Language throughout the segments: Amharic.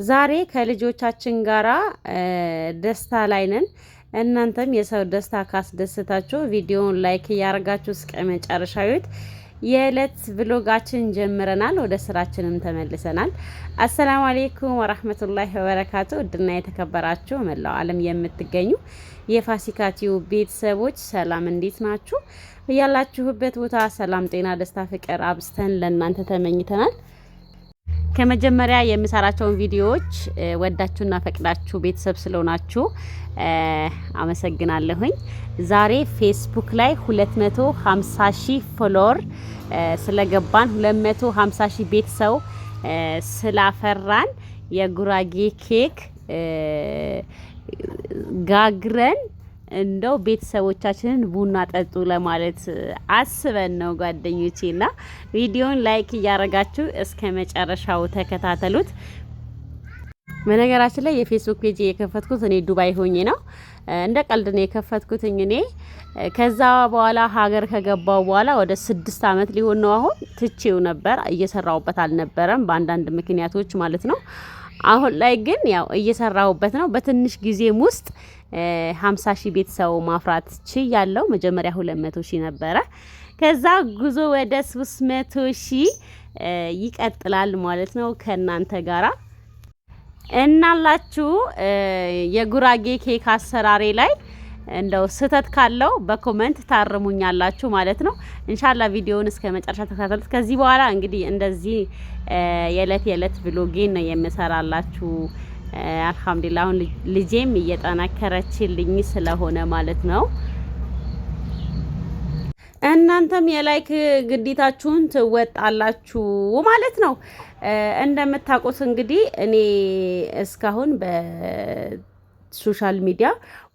ዛሬ ከልጆቻችን ጋራ ደስታ ላይ ነን። እናንተም የሰው ደስታ ካስደስታችሁ ቪዲዮውን ላይክ እያደረጋችሁ እስከ መጨረሻው እዩት። የዕለት ብሎጋችን ጀምረናል። ወደ ስራችንም ተመልሰናል። አሰላሙ አሌይኩም ወራህመቱላሂ ወበረካቱ። ውድና የተከበራችሁ መላው ዓለም የምትገኙ የፋሲካ ቲዩብ ቤተሰቦች ሰላም፣ እንዴት ናችሁ? ያላችሁበት ቦታ ሰላም፣ ጤና፣ ደስታ፣ ፍቅር አብስተን ለእናንተ ተመኝተናል። ከመጀመሪያ የምሰራቸውን ቪዲዮዎች ወዳችሁና ፈቅዳችሁ ቤተሰብ ስለሆናችሁ አመሰግናለሁኝ። ዛሬ ፌስቡክ ላይ 250 ሺህ ፎሎወር ስለገባን 250 ሺህ ቤተሰብ ስላፈራን የጉራጌ ኬክ ጋግረን እንደው ቤተሰቦቻችንን ቡና ጠጡ ለማለት አስበን ነው ጓደኞቼና ቪዲዮን ላይክ እያደረጋችሁ እስከ መጨረሻው ተከታተሉት። በነገራችን ላይ የፌስቡክ ፔጅ የከፈትኩት እኔ ዱባይ ሆኜ ነው። እንደ ቀልድ ነው የከፈትኩት እኔ። ከዛ በኋላ ሀገር ከገባው በኋላ ወደ 6 አመት ሊሆን ነው። አሁን ትቼው ነበር፣ እየሰራውበት አልነበረም በአንዳንድ ምክንያቶች ማለት ነው። አሁን ላይ ግን ያው እየሰራሁበት ነው። በትንሽ ጊዜም ውስጥ 50 ሺህ ቤተሰብ ማፍራት ችያለሁ። መጀመሪያ 200 ሺህ ነበረ። ከዛ ጉዞ ወደ 300 ሺህ ይቀጥላል ማለት ነው ከናንተ ጋራ እናላችሁ። የጉራጌ ኬክ አሰራሬ ላይ እንደው ስህተት ካለው በኮሜንት ታርሙኛላችሁ ማለት ነው። ኢንሻአላህ ቪዲዮውን እስከ መጨረሻ ተከታተሉት። ከዚህ በኋላ እንግዲህ እንደዚህ የዕለት ብሎጌን ነው የምሰራላችሁ። አልሐምዱሊላህ አሁን ልጄም እየጠናከረችልኝ ስለሆነ ማለት ነው። እናንተም የላይክ ግዴታችሁን ትወጣላችሁ ማለት ነው። እንደምታውቁት እንግዲህ እኔ እስካሁን ሶሻል ሚዲያ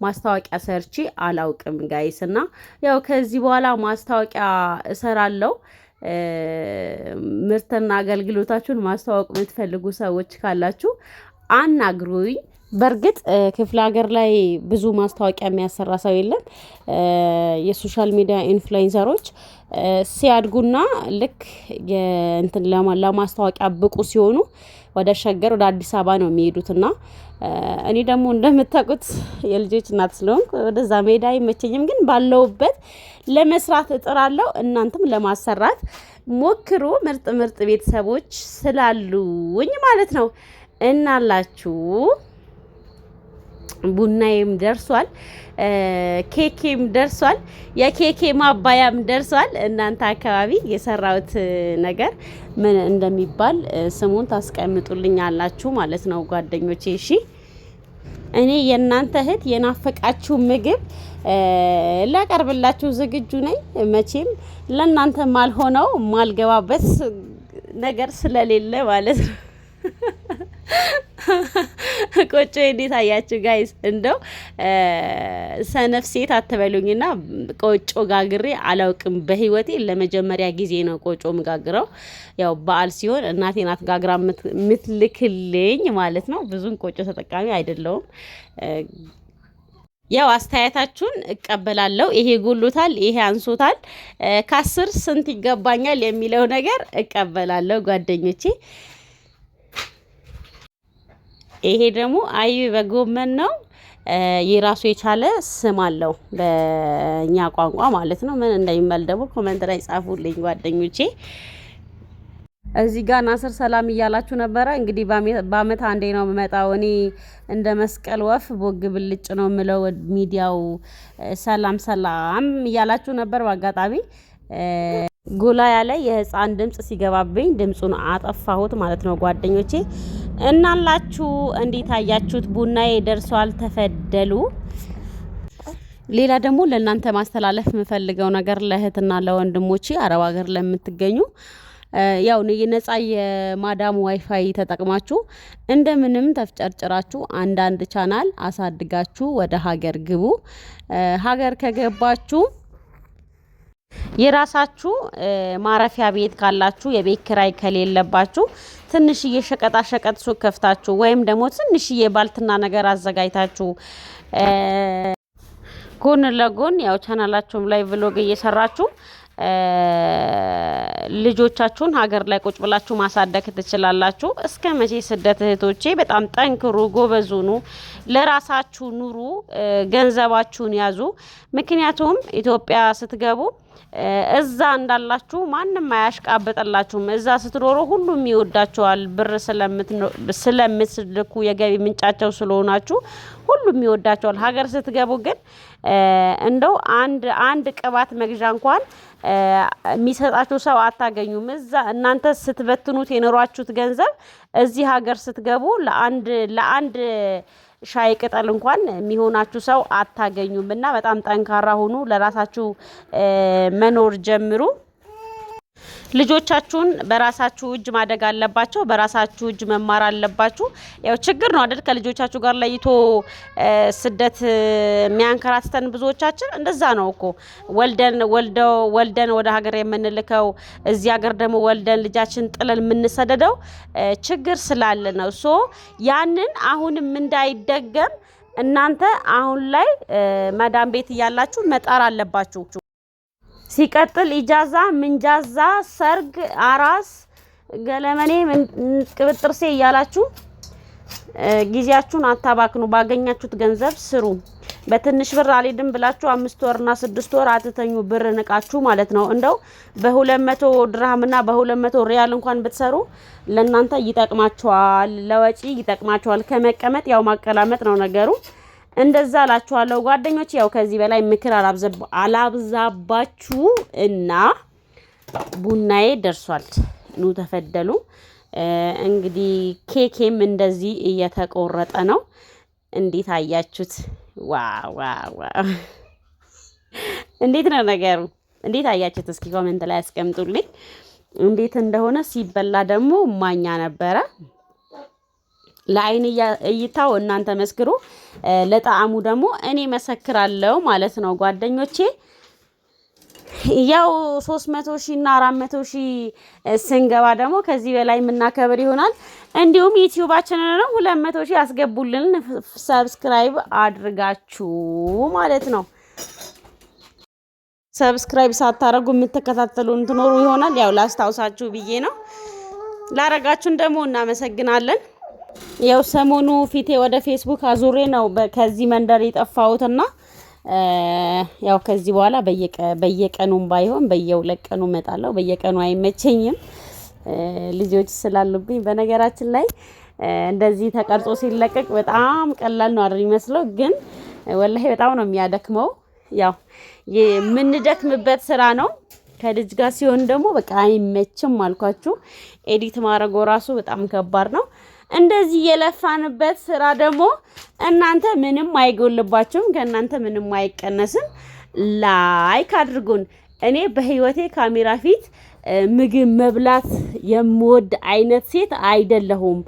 ማስታወቂያ ሰርቼ አላውቅም ጋይስ። እና ያው ከዚህ በኋላ ማስታወቂያ እሰራለሁ። ምርትና አገልግሎታችሁን ማስተዋወቅ የምትፈልጉ ሰዎች ካላችሁ አናግሩኝ። በእርግጥ ክፍለ ሀገር ላይ ብዙ ማስታወቂያ የሚያሰራ ሰው የለም። የሶሻል ሚዲያ ኢንፍሉዌንሰሮች ሲያድጉና ልክ እንትን ለማስታወቂያ ብቁ ሲሆኑ ወደ ሸገር ወደ አዲስ አበባ ነው የሚሄዱትና እኔ ደግሞ እንደምታውቁት የልጆች እናት ስለሆንኩ ወደዛ ሜዳ አይመቸኝም። ግን ባለውበት ለመስራት እጥራለሁ። እናንተም ለማሰራት ሞክሩ። ምርጥ ቤተሰቦች ስላሉኝ ማለት ነው። እናላችሁ ቡናዬም ደርሷል፣ ኬኬም ደርሷል፣ የኬኬ ማባያም ደርሷል። እናንተ አካባቢ የሰራሁት ነገር ምን እንደሚባል ስሙን ታስቀምጡልኛላችሁ ማለት ነው ጓደኞቼ። እሺ እኔ የእናንተ እህት የናፈቃችሁ ምግብ ላቀርብላችሁ ዝግጁ ነኝ። መቼም ለእናንተ ማልሆነው ማልገባበት ነገር ስለሌለ ማለት ነው። ቆጮ እንዴት አያችሁ ጋይስ? እንደው ሰነፍ ሴት አትበሉኝና ቆጮ ጋግሬ አላውቅም በህይወቴ። ለመጀመሪያ ጊዜ ነው ቆጮ ምጋግረው። ያው በዓል ሲሆን እናቴ ናት ጋግራ ምትልክልኝ ማለት ነው። ብዙን ቆጮ ተጠቃሚ አይደለሁም። ያው አስተያየታችሁን እቀበላለሁ። ይሄ ጎሎታል፣ ይሄ አንሶታል፣ ከ10 ስንት ይገባኛል የሚለው ነገር እቀበላለሁ ጓደኞቼ። ይሄ ደግሞ አይብ በጎመን ነው። የራሱ የቻለ ስም አለው በእኛ ቋንቋ ማለት ነው። ምን እንደሚባል ደግሞ ኮሜንት ላይ ጻፉልኝ ጓደኞቼ። እዚህ ጋር ናስር ሰላም እያላችሁ ነበረ። እንግዲህ በአመት አንዴ ነው የምመጣው። እኔ እንደ መስቀል ወፍ ቦግ ብልጭ ነው የምለው ሚዲያው። ሰላም እያላችሁ ነበር። በአጋጣሚ ጎላ ያለ የህፃን ድምጽ ሲገባብኝ ድምጹን አጠፋሁት ማለት ነው ጓደኞቼ። እናላችሁ እንዴት አያችሁት? ቡናዬ ደርሷል፣ ተፈደሉ። ሌላ ደግሞ ለእናንተ ማስተላለፍ የምፈልገው ነገር ለእህትና ለወንድሞቼ አረብ ሀገር ለምትገኙ ያው የነጻ የማዳም ዋይፋይ ተጠቅማችሁ እንደምንም ተፍጨርጭራችሁ አንዳንድ ቻናል አሳድጋችሁ ወደ ሀገር ግቡ። ሀገር ከገባችሁ የራሳችሁ ማረፊያ ቤት ካላችሁ የቤት ኪራይ ከሌለባችሁ ትንሽዬ ሸቀጣ ሱቅ ከፍታችሁ ወይም ደግሞ ትንሽዬ ባልትና ነገር አዘጋጅታችሁ ጎን ለጎን ያው ቻናላችሁም ላይ ቭሎግ እየሰራችሁ ልጆቻችሁን ሀገር ላይ ቁጭ ብላችሁ ማሳደግ ትችላላችሁ። እስከ መቼ ስደት እህቶቼ? በጣም ጠንክሩ፣ ጎበዝ ሁኑ፣ ለራሳችሁ ኑሩ፣ ገንዘባችሁን ያዙ። ምክንያቱም ኢትዮጵያ ስትገቡ እዛ እንዳላችሁ ማንም አያሽቃብጥላችሁም። እዛ ስትኖሩ ሁሉም ይወዳችኋል። ብር ስለምትልኩ የገቢ ምንጫቸው ስለሆናችሁ ሁሉም ይወዳችኋል። ሀገር ስትገቡ ግን እንደው አንድ ቅባት መግዣ እንኳን የሚሰጣችሁ ሰው አታገኙም። እዛ እናንተ ስትበትኑት የኖሯችሁት ገንዘብ እዚህ ሀገር ስትገቡ ለአንድ ሻይ ቅጠል እንኳን የሚሆናችሁ ሰው አታገኙም። እና በጣም ጠንካራ ሁኑ፣ ለራሳችሁ መኖር ጀምሩ። ልጆቻችሁን በራሳችሁ እጅ ማደግ አለባቸው። በራሳችሁ እጅ መማር አለባችሁ። ያው ችግር ነው አይደል? ከልጆቻችሁ ጋር ለይቶ ስደት የሚያንከራተን ብዙዎቻችን እንደዛ ነው እኮ ወልደን ወደ ሀገር የምንልከው እዚህ ሀገር ደግሞ ወልደን ልጃችን ጥለን የምንሰደደው ችግር ስላለ ነው። ሶ ያንን አሁንም እንዳይደገም እናንተ አሁን ላይ መዳም ቤት እያላችሁ መጣር አለባችሁ። ሲቀጥል ኢጃዛ፣ ምንጃዛ፣ ሰርግ፣ አራስ፣ ገለመኔ፣ ቅብጥርሴ እያላችሁ ጊዜያችሁን አታባክኑ። ባገኛችሁት ገንዘብ ስሩ። በትንሽ ብር አልሄድም ብላችሁ 5 ወርና 6 ወር አትተኙ። ብር ንቃችሁ ማለት ነው። እንደው በ200 ድርሃምና በ200 ሪያል እንኳን ብትሰሩ ለእናንተ ይጠቅማችኋል፣ ለወጪ ይጠቅማችኋል። ከመቀመጥ ያው ማቀላመጥ ነው ነገሩ። እንደዛ አላችኋለሁ ጓደኞች። ያው ከዚህ በላይ ምክር አላብዛባችሁ እና ቡናዬ ደርሷል። ኑ ተፈደሉ። እንግዲህ ኬኬም እንደዚህ እየተቆረጠ ነው። እንዴት አያችሁት? ዋው! እንዴት ነው ነገሩ? እንዴት አያችሁት? እስኪ ኮሜንት ላይ አስቀምጡልኝ እንዴት እንደሆነ። ሲበላ ደግሞ ማኛ ነበረ። ለአይን እይታው እናንተ መስክሩ፣ ለጣዕሙ ደግሞ እኔ መሰክራለሁ ማለት ነው ጓደኞቼ። ያው 300,000 እና 400,000 ስንገባ ደግሞ ከዚህ በላይ የምናከብር ይሆናል። እንዲሁም ዩቲዩባችንን ነው 200,000 ያስገቡልን፣ ሰብስክራይብ አድርጋችሁ ማለት ነው። ሰብስክራይብ ሳታረጉ የምትከታተሉን ትኖሩ ይሆናል። ያው ላስታውሳችሁ ብዬ ነው። ላረጋችሁን ደግሞ እናመሰግናለን። ያው ሰሞኑ ፊቴ ወደ ፌስቡክ አዙሬ ነው ከዚህ መንደር የጠፋሁትና ያው ከዚህ በኋላ በየቀኑም ባይሆን በየሁለት ቀኑ እመጣለሁ። በየቀኑ አይመቸኝም ልጆች ስላሉብኝ። በነገራችን ላይ እንደዚህ ተቀርጾ ሲለቀቅ በጣም ቀላል ነው አይደል ይመስለው፣ ግን ወላሂ በጣም ነው የሚያደክመው። ያው የምንደክምበት ስራ ነው። ከልጅ ጋር ሲሆን ደግሞ በቃ አይመችም አልኳችሁ። ኤዲት ማድረግ ራሱ በጣም ከባድ ነው። እንደዚህ የለፋንበት ስራ ደግሞ እናንተ ምንም አይጎልባችሁም፣ ከእናንተ ምንም አይቀነስም። ላይክ አድርጉን። እኔ በህይወቴ ካሜራ ፊት ምግብ መብላት የምወድ አይነት ሴት አይደለሁም፣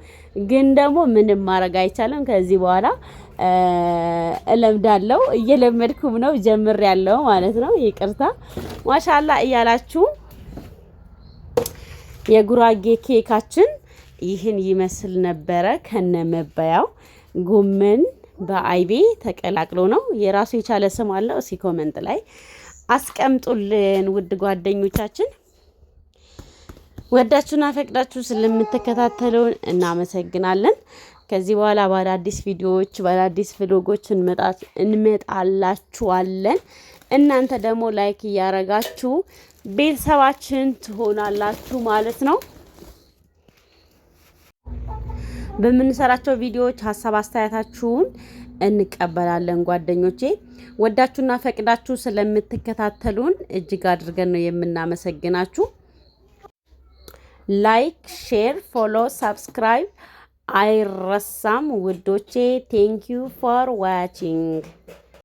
ግን ደግሞ ምንም ማድረግ አይቻልም። ከዚህ በኋላ እለምዳለሁ። እየለመድኩም ነው፣ ጀምሬያለሁ ማለት ነው። ይቅርታ ማሻአላ እያላችሁ የጉራጌ ኬካችን ይህን ይመስል ነበረ። ከነመባያው ጎመን በአይቤ ተቀላቅሎ ነው። የራሱ የቻለ ስም አለው። እስኪ ኮሜንት ላይ አስቀምጡልን ውድ ጓደኞቻችን። ወዳችሁና ፈቅዳችሁ ስለምትከታተሉን እናመሰግናለን። ከዚህ በኋላ በአዳዲስ ቪዲዮዎች በአዳዲስ ፍሎጎች እንመጣላችኋለን። እናንተ ደግሞ ላይክ እያረጋችሁ ቤተሰባችን ትሆናላችሁ ማለት ነው። በምንሰራቸው ቪዲዮዎች ሀሳብ አስተያየታችሁን እንቀበላለን ጓደኞቼ። ወዳችሁና ፈቅዳችሁ ስለምትከታተሉን እጅግ አድርገን ነው የምናመሰግናችሁ። ላይክ፣ ሼር፣ ፎሎ፣ ሰብስክራይብ አይረሳም ውዶቼ። ቴንክ ዩ ፎር ዋቺንግ